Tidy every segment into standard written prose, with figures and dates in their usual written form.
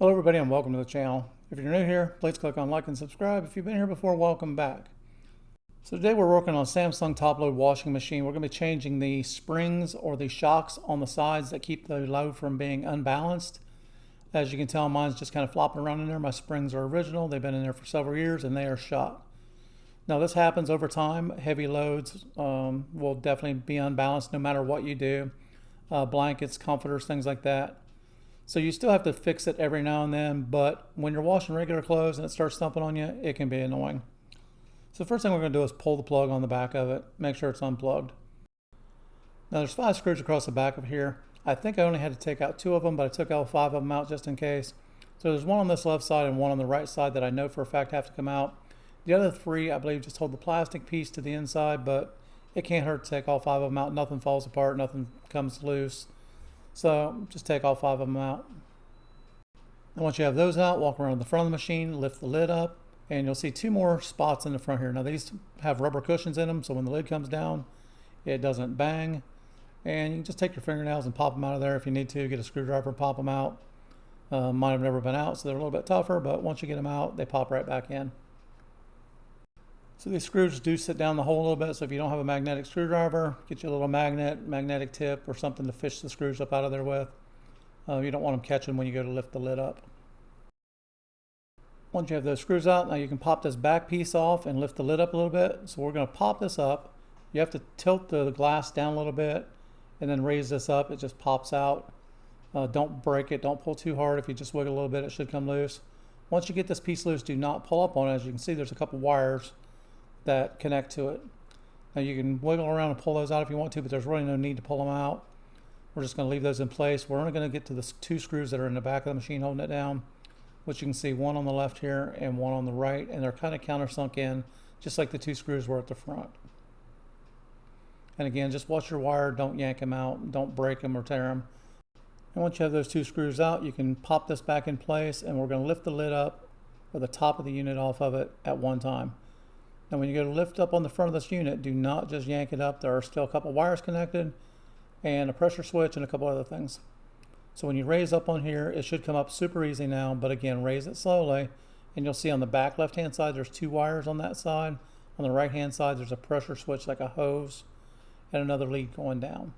Hello everybody and welcome to the channel. If you're new here, please click on like and subscribe. If you've been here before, welcome back. So today we're working on a Samsung top-load washing machine. We're going to be changing the springs or the shocks on the sides that keep the load from being unbalanced. As you can tell, mine's just kind of flopping around in there. My springs are original. They've been in there for several years and they are shot. Now this happens over time. Heavy loads will definitely be unbalanced no matter what you do. Blankets, comforters, things like that. So you still have to fix it every now and then, but when you're washing regular clothes and it starts thumping on you, it can be annoying. So the first thing we're going to do is pull the plug on the back of it, make sure it's unplugged. Now there's 5 screws across the back of here. I think I only had to take out 2 of them, but I took all 5 of them out just in case. So there's one on this left side and one on the right side that I know for a fact have to come out. The other 3, I believe, just hold the plastic piece to the inside, but it can't hurt to take all 5 of them out. Nothing falls apart, nothing comes loose. So just take all 5 of them out. And once you have those out, walk around the front of the machine, lift the lid up, and you'll see 2 more spots in the front here. Now these have rubber cushions in them, so when the lid comes down, it doesn't bang. And you can just take your fingernails and pop them out of there if you need to. Get a screwdriver and pop them out. Mine have never been out, so they're a little bit tougher, but once you get them out, they pop right back in. So these screws do sit down the hole a little bit, so if you don't have a magnetic screwdriver, get you a little magnetic tip or something to fish the screws up out of there with. You don't want them catching when you go to lift the lid up. Once you have those screws out, now you can pop this back piece off and lift the lid up a little bit. So we're going to pop this up. You have to tilt the glass down a little bit and then raise this up. It just pops out. Don't break it. Don't pull too hard. If you just wiggle a little bit, it should come loose. Once you get this piece loose, do not pull up on it. As you can see, there's a couple wires that connect to it. Now you can wiggle around and pull those out if you want to, but there's really no need to pull them out. We're just going to leave those in place. We're only going to get to the 2 screws that are in the back of the machine holding it down, which you can see one on the left here and one on the right, and they're kind of countersunk in, just like the 2 screws were at the front. And again, just watch your wire, don't yank them out, don't break them or tear them. And once you have those 2 screws out, you can pop this back in place, and we're going to lift the lid up or the top of the unit off of it at one time. Now when you go to lift up on the front of this unit, do not just yank it up. There are still a couple wires connected and a pressure switch and a couple other things. So when you raise up on here, it should come up super easy now, but again, raise it slowly. And you'll see on the back left-hand side, there's 2 wires on that side. On the right-hand side, there's a pressure switch like a hose and another lead going down.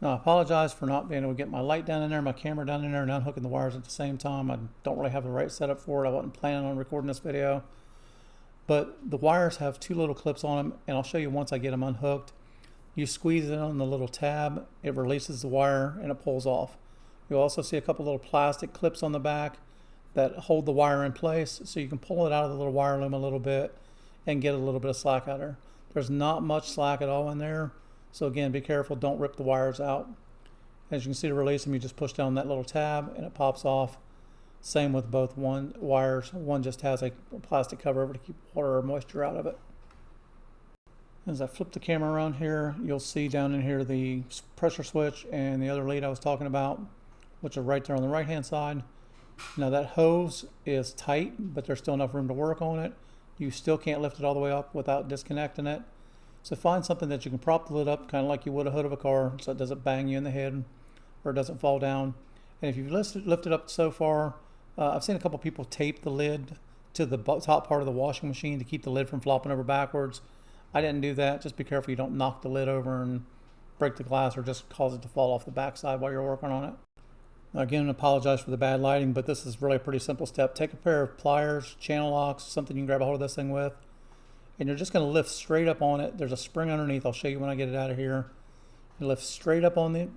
Now I apologize for not being able to get my light down in there, my camera down in there, and unhooking the wires at the same time. I don't really have the right setup for it. I wasn't planning on recording this video. But the wires have 2 little clips on them, and I'll show you once I get them unhooked. You squeeze it on the little tab, it releases the wire and it pulls off. You'll also see a couple little plastic clips on the back that hold the wire in place, so you can pull it out of the little wire loom a little bit and get a little bit of slack out of there. There's not much slack at all in there, so again, be careful, don't rip the wires out. As you can see, to release them, you just push down that little tab and it pops off. Same with both wires. One just has a plastic cover over to keep water or moisture out of it. As I flip the camera around here, you'll see down in here the pressure switch and the other lead I was talking about, which are right there on the right hand side. Now that hose is tight, but there's still enough room to work on it. You still can't lift it all the way up without disconnecting it. So find something that you can prop the lid up kind of like you would a hood of a car, so it doesn't bang you in the head or it doesn't fall down. And if you've lifted up so far, I've seen a couple people tape the lid to the top part of the washing machine to keep the lid from flopping over backwards. I didn't do that. Just be careful you don't knock the lid over and break the glass or just cause it to fall off the backside while you're working on it. Now again, I apologize for the bad lighting, but this is really a pretty simple step. Take a pair of pliers, channel locks, something you can grab a hold of this thing with, and you're just going to lift straight up on it. There's a spring underneath. I'll show you when I get it out of here. You lift straight up on it,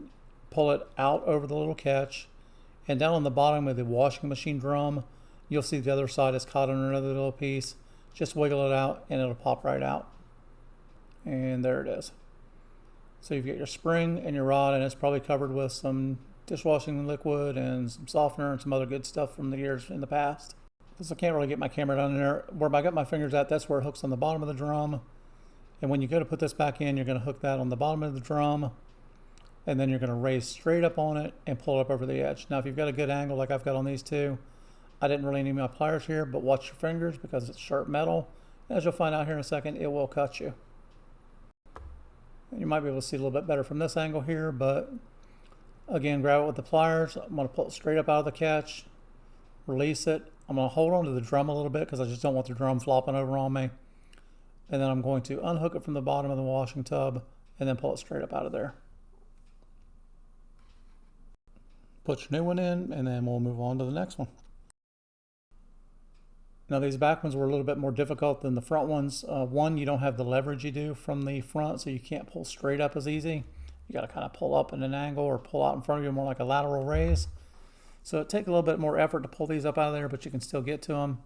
pull it out over the little catch, and down on the bottom of the washing machine drum, you'll see the other side is caught on another little piece. Just wiggle it out and it'll pop right out. And there it is. So you've got your spring and your rod, and it's probably covered with some dishwashing liquid and some softener and some other good stuff from the years in the past. Because I can't really get my camera down in there. Where I got my fingers at, that's where it hooks on the bottom of the drum. And when you go to put this back in, you're going to hook that on the bottom of the drum. And then you're going to raise straight up on it and pull it up over the edge. Now if you've got a good angle like I've got on these 2, I didn't really need my pliers here, but watch your fingers because it's sharp metal. As you'll find out here in a second, it will cut you. And you might be able to see a little bit better from this angle here, but again, grab it with the pliers. I'm going to pull it straight up out of the catch, release it. I'm going to hold on to the drum a little bit because I just don't want the drum flopping over on me. And then I'm going to unhook it from the bottom of the washing tub and then pull it straight up out of there. Put your new one in, and then we'll move on to the next one. Now these back ones were a little bit more difficult than the front ones. One, you don't have the leverage you do from the front, so you can't pull straight up as easy. You got to kind of pull up in an angle or pull out in front of you more like a lateral raise. So it takes a little bit more effort to pull these up out of there, but you can still get to them.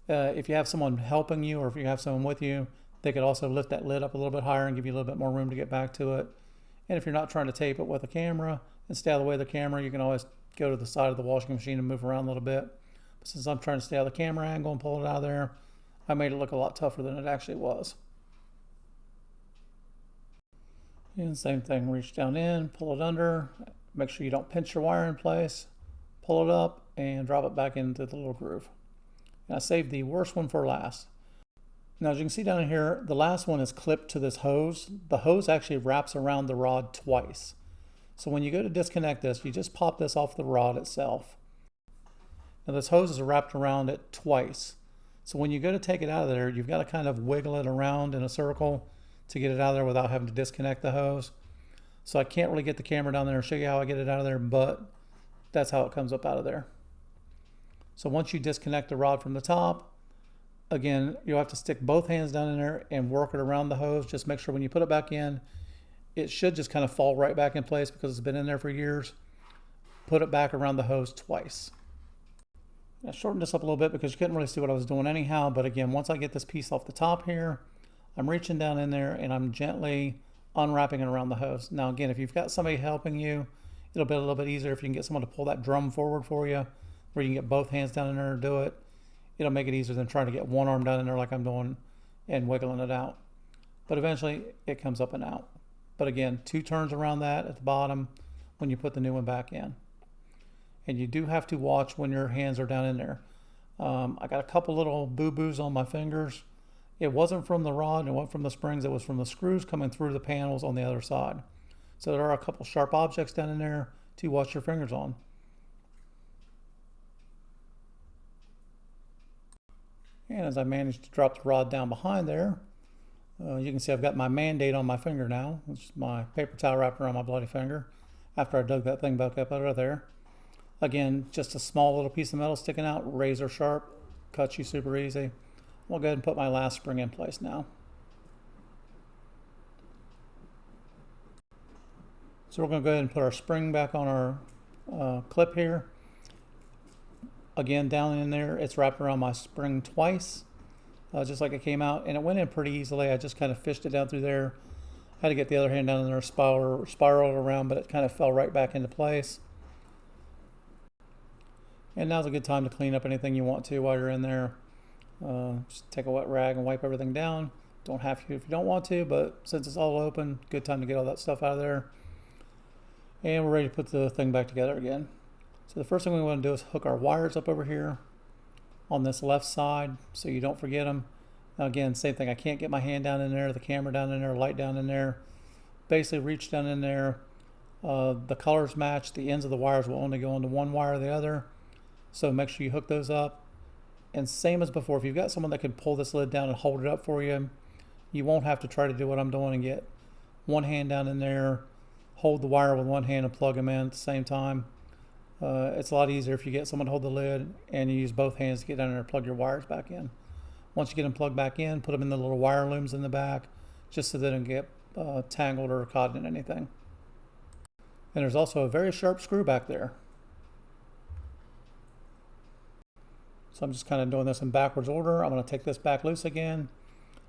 If you have someone helping you or if you have someone with you, they could also lift that lid up a little bit higher and give you a little bit more room to get back to it. And if you're not trying to tape it with a camera and stay out of the way of the camera, you can always go to the side of the washing machine and move around a little bit. But since I'm trying to stay out of the camera angle and pull it out of there, I made it look a lot tougher than it actually was. And same thing, reach down in, pull it under, make sure you don't pinch your wire in place, pull it up and drop it back into the little groove. And I saved the worst one for last. Now as you can see down in here, the last one is clipped to this hose. The hose actually wraps around the rod twice. So when you go to disconnect this, you just pop this off the rod itself. Now this hose is wrapped around it twice. So when you go to take it out of there, you've got to kind of wiggle it around in a circle to get it out of there without having to disconnect the hose. So I can't really get the camera down there and show you how I get it out of there, but that's how it comes up out of there. So once you disconnect the rod from the top, again, you'll have to stick both hands down in there and work it around the hose. Just make sure when you put it back in, it should just kind of fall right back in place because it's been in there for years. Put it back around the hose twice. I shortened this up a little bit because you couldn't really see what I was doing anyhow, but again, once I get this piece off the top here, I'm reaching down in there and I'm gently unwrapping it around the hose. Now again, if you've got somebody helping you, it'll be a little bit easier if you can get someone to pull that drum forward for you, where you can get both hands down in there and do it. It'll make it easier than trying to get one arm down in there like I'm doing and wiggling it out. But eventually it comes up and out. But again, 2 turns around that at the bottom when you put the new one back in. And you do have to watch when your hands are down in there. I got a couple little boo-boos on my fingers. It wasn't from the rod, it wasn't from the springs, it was from the screws coming through the panels on the other side. So there are a couple sharp objects down in there to watch your fingers on. And as I managed to drop the rod down behind there, you can see I've got my Mandate on my finger now, which is my paper towel wrapped around my bloody finger after I dug that thing back up out of there. Again, just a small little piece of metal sticking out, razor sharp, cuts you super easy. I'll go ahead and put my last spring in place now. So we're going to go ahead and put our spring back on our clip here. Again, down in there, it's wrapped around my spring twice, just like it came out, and it went in pretty easily. I just kind of fished it down through there. I had to get the other hand down in there, spiral it around, but it kind of fell right back into place. And now's a good time to clean up anything you want to while you're in there. Just take a wet rag and wipe everything down. Don't have to if you don't want to, but since it's all open, good time to get all that stuff out of there. And we're ready to put the thing back together again. So the first thing we want to do is hook our wires up over here on this left side so you don't forget them. Now again, same thing, I can't get my hand down in there, the camera down in there, light down in there. Basically reach down in there. The colors match, the ends of the wires will only go into one wire or the other. So make sure you hook those up. And same as before, if you've got someone that can pull this lid down and hold it up for you, you won't have to try to do what I'm doing and get one hand down in there, hold the wire with one hand and plug them in at the same time. It's a lot easier if you get someone to hold the lid and you use both hands to get down there and plug your wires back in. Once you get them plugged back in, put them in the little wire looms in the back just so they don't get tangled or caught in anything. And there's also a very sharp screw back there. So I'm just kind of doing this in backwards order. I'm going to take this back loose again.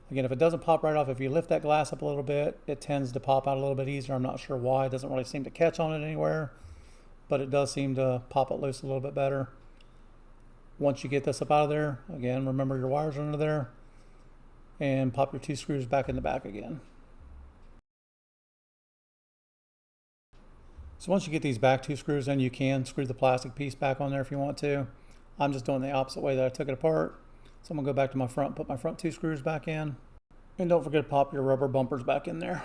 Again, if it doesn't pop right off, if you lift that glass up a little bit, it tends to pop out a little bit easier. I'm not sure why. It doesn't really seem to catch on it anywhere, but it does seem to pop it loose a little bit better. Once you get this up out of there, again, remember your wires are under there, and pop your 2 screws back in the back again. So once you get these back 2 screws in, you can screw the plastic piece back on there if you want to. I'm just doing the opposite way that I took it apart. So I'm going to go back to my front, put my front 2 screws back in. And don't forget to pop your rubber bumpers back in there.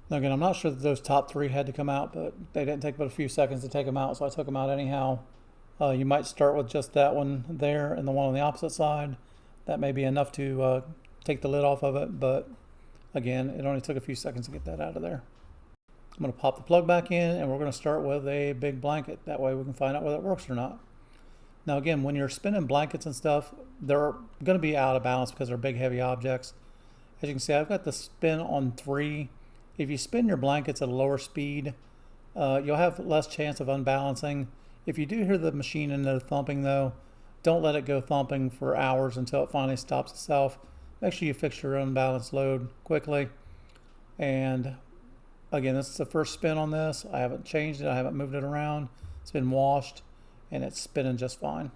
Now again, I'm not sure that those top 3 had to come out, but they didn't take but a few seconds to take them out, so I took them out anyhow. You might start with just that one there and the one on the opposite side. That may be enough to take the lid off of it, but again, it only took a few seconds to get that out of there. I'm going to pop the plug back in, and we're going to start with a big blanket. That way we can find out whether it works or not. Now again, when you're spinning blankets and stuff, they're going to be out of balance because they're big heavy objects. As you can see, I've got the spin on 3. If you spin your blankets at a lower speed, you'll have less chance of unbalancing. If you do hear the machine in there thumping though, don't let it go thumping for hours until it finally stops itself. Make sure you fix your unbalanced load quickly. And again, this is the first spin on this. I haven't changed it. I haven't moved it around. It's been washed and it's spinning just fine.